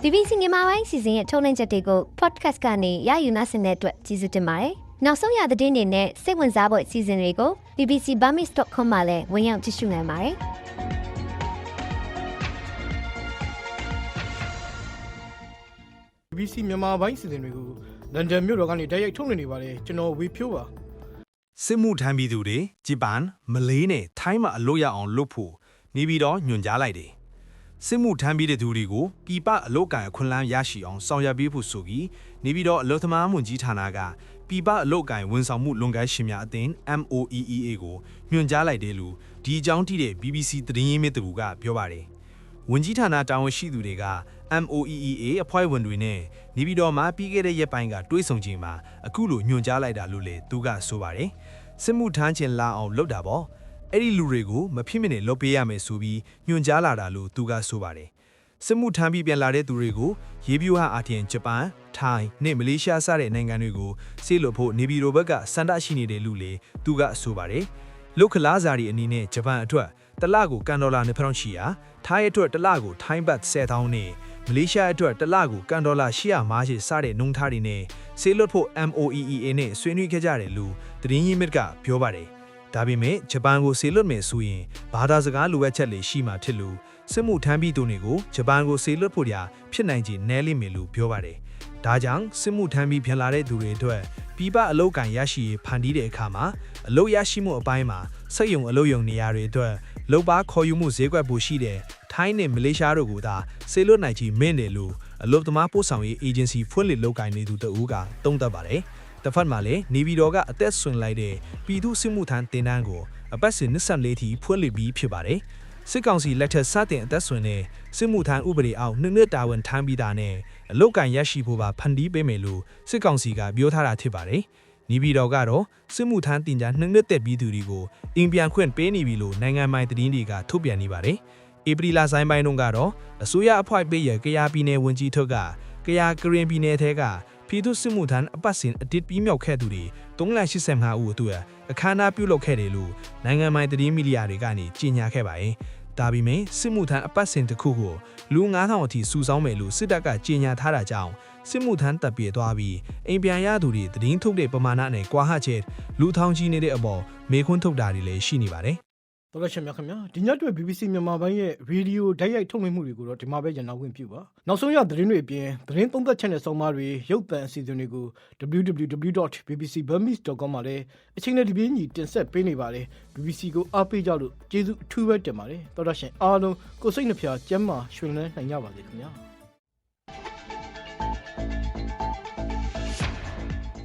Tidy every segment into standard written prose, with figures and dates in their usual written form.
BBC မြန်မာပိုင်းစီစဉ်ရဲ့ထုတ်လွှင့်ချက်တွေကို podcast ကနေရယူနာဆင်တဲ့အတွက်ကျေးဇူးတင်ပါတယ်။နောက်ဆုံးရသတင်းတွေနဲ့စိတ်ဝင်စားဖို့အစီအစဉ်တွေကို bbcburmese.com မှာလည်းဝင်ရောက်ကြည့်ရှုနိုင်ပါတယ်။ BBC မြန်မာပိုင်းစီစဉ်တွေကိုလန်ဒန်မြို့တော်ကနေတိုက်ရိုက်ထုတ်လွှင့်နေပါတယ်ကျွန်တော်ဝေဖြိုးပါစစ်မှုထမ်းပြည်သူတွေဂျပန်မလေးနဲ့ထိုင်းမှာအလို့ရအောင်လုပ်ဖို့နေပြီးတော့ညွှန်ကြားလိုက်တယ်စစ်မှုထမ်းပြည်သူတွေကိုပြည်ပအလို့ကန်အခွင့်အလမ်းရရှိအောင်ဆောင်ရွက်ပေးဖို့ဆိုပြီးနေပြီးတော့အလို့သမားမှုကြီးဌာနကပြည်ပအလို့ကန်ဝန်ဆောင်မှုလုပ်ငန်းရှင်များအသင်း MOEEA ကိုညွှန်ကြားလိုက်တယ်လို့ဒီအကြောင်းတိတဲ့ BBC သတင်းရင်းမြစ်သူကပြောပါတယ်ဝန်ကြီးဌာနတာဝန်ရှိသူတွေက MOEEA အဖွဲ့ဝင်တွေနဲ့နေပြည်တော်မှာပြီးခဲ့တဲ့ရက်ပိုင်းကတွဲဆုံချိန်မှာအခုလိုညွှန်ကြားလိုက်တာလို့လည်းသူကဆိုပါတယ်စစ်မှုထမ်းခြင်းလာအောင်လုပ်တာပေါ့အဲ့ဒီလူတွေကိုမဖြစ်မနေလုပ်ပေးရမယ်ဆိုပြီးညွှန်ကြားလာတာလို့သူကဆိုပါတယ်စစ်မှုထမ်းပြီးပြန်လာတဲ့သူတွေကိုရေပြူဟာအာထင်ဂျပန်ထိုင်းနဲ့မလေးရှားစတဲ့နိုင်ငံတွေကိုဆေးလွတ်ဖို့နေပြည်တော်ဘက်ကစန္ဒရှိနေတယ်လို့လည်းသူကဆိုပါတယ်လုတ်ခလားစာရီအနေနဲ့ဂျပန်အတွက်တလကိုကန်ဒေါ်လာ2000ရှိရာထိုင်းအတွက်တလကိုထိုင်းဘတ်10,000နဲ့မလေးရှားအတွက်တလကိုကန်ဒေါ်လာ850စတဲ့နှုန်းထားတွေနဲ့ဆေးလွတ်ဖို့ MOEEA နဲ့ဆွေးနွေးခဲ့ကြတယ်လို့သတင်းရင်းမြစ်ကပြောပါတယ်ဒါပေမဲ့ဂျပန်ကိုဆေးလွတ်မယ်ဆိုရင်ဘာသာစကားလိုအပ်ချက်တွေရှိမှဖြစ်လို့စစ်မှုထမ်းပြီးသူတွေကိုဂျပန်ကိုဆေးလွတ်ဖို့ရာဖြစ်နိုင်ခြေနည်းလိမ့်မယ်လို့ပြောပါတယ်ဒါကြောင့်စစ်မှုထမ်းပြီးပြန်လာတဲ့သူတွေအတွက်ပြည်ပအလုပ်ကန်ရရှိရေးဖန်တီးတဲ့အခါမှာအလုပ်ရရှိမှုအပိုင်းမှာစက်ရုံအလုပ်ရုံနေရာတွေအတွက်လုပ်ပါခေါ်ယူမှုဈေးကွက်ပိုရှိတဲ့ထိုင်းနဲ့မလေးရှားတို့ကသာဆေးလွတ်နိုင်ချေမင့်တယ်လို့အလုပ်သမားပို့ဆောင်ရေးအေဂျင်စီဖွင့်လှစ်လုပ်ကိုင်နေသူတဦးကသုံးသပ်ပါတယ်။တစ်ဖက်မှာလည်းနေပြည်တော်ကအသက်ဆွင်လိုက်တဲ့ပြည်သူစစ်မှုထမ်းတင်တန်းကိုအပတ်စဉ်24ထီဖွင့်လှစ်ပြီးဖြစ်ပါတယ်။စစ်ကောင်စီလက်ထက်စတင်အသက်ဆွင်တဲ့စစ်မှုထမ်းဥပဒေအောက်နှစ်တာဝန်ထမ်းပြီးတာနဲ့အလုပ်ကန်ရရှိဖို့ပါဖန်တီးပေးမယ်လို့စစ်ကောင်စီကပြောထားတာဖြစ်ပါတယ်။နေပြည်တော်ကတော့စစ်မှုထမ်းတင်ကြားနှစ်သက်ပြီးသူတွေကိုအင်ပြန်ခွင့်ပေးနေပြီလို့နိုင်ငံပိုင်သတင်းတွေကထုတ်ပြန်နေပါတယ်။ဧပြီလဆိုင်ပိုင်းတုန်းကတော့အစိုးရအဖွဲ့ပေးရကယားပြည်နယ်ဝန်ကြီးထုတ်ကကယားကရင်ပြည်နယ်ထဲကပြည်သူ့စစ်မှုထမ်းအပတ်စဉ်အတစ်ပြီးမြောက်ခဲ့သူတွေ385ဦးအတွက်အခမ်းအနားပြုလုပ်ခဲ့တယ်လို့နိုင်ငံပိုင်သတင်းမီဒီယာတွေကနေကြေညာခဲ့ပါတယ်။ဒါပေမဲ့စစ်မှုထမ်းအပတ်စဉ်တစ်ခုကိုလူ9000အထိစုဆောင်းမယ်လို့စစ်တပ်ကကြေညာထားတာကြောင့်စစ်မှုထမ်းတပ်ပြေသွားပြီးအိမ်ပြန်ရသူတွေသတင်းထုတ်တဲ့ပမာဏနဲ့ကွာဟချက်လူထောင်ကြီးနေတဲ့အပေါ်မေခွန်းထုတ်တာတွေလည်းရှိနေပါတယ်တော်တော်ရှင်များခင်ဗျာဒီညအတွက် BBC မြန်မာပိုင်းရဲ့ရေဒီယိုဓာတ်ရိုက်ထုတ်လွှင့်မှုတွေကိုတော့ဒီမှာပဲရန်နာခွင့်ပြုပါနောက်ဆုံးရသတင်းတွေအပြင်သတင်းသုံးသပ်ချက်နဲ့ဆောင်းပါးတွေရုပ်သံအစီအစဉ်တွေကို www.bbcburmese.com မှာလည်းအချိန်နဲ့ဒီပြင်းညီတင်ဆက်ပေးနေပါတယ် BBC ကိုအားပေးကြလို့ကျေးဇူးအထူးပဲတင်ပါတယ်တော်တော်ရှင်အားလုံးကိုစိတ်နှဖျားကျန်းမာရွှင်လန်းနိုင်ကြပါစေခင်ဗျာ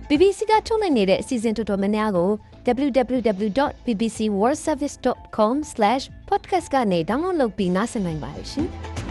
BBC ကထုတ်လွှင့်နေတဲ့အစီအစဉ်တော်တော်များများကို www.bbcworldservice.com/podcast ကနေ download လုပ်ပြီးနားဆင်နိုင်ပါတယ်ရှင်။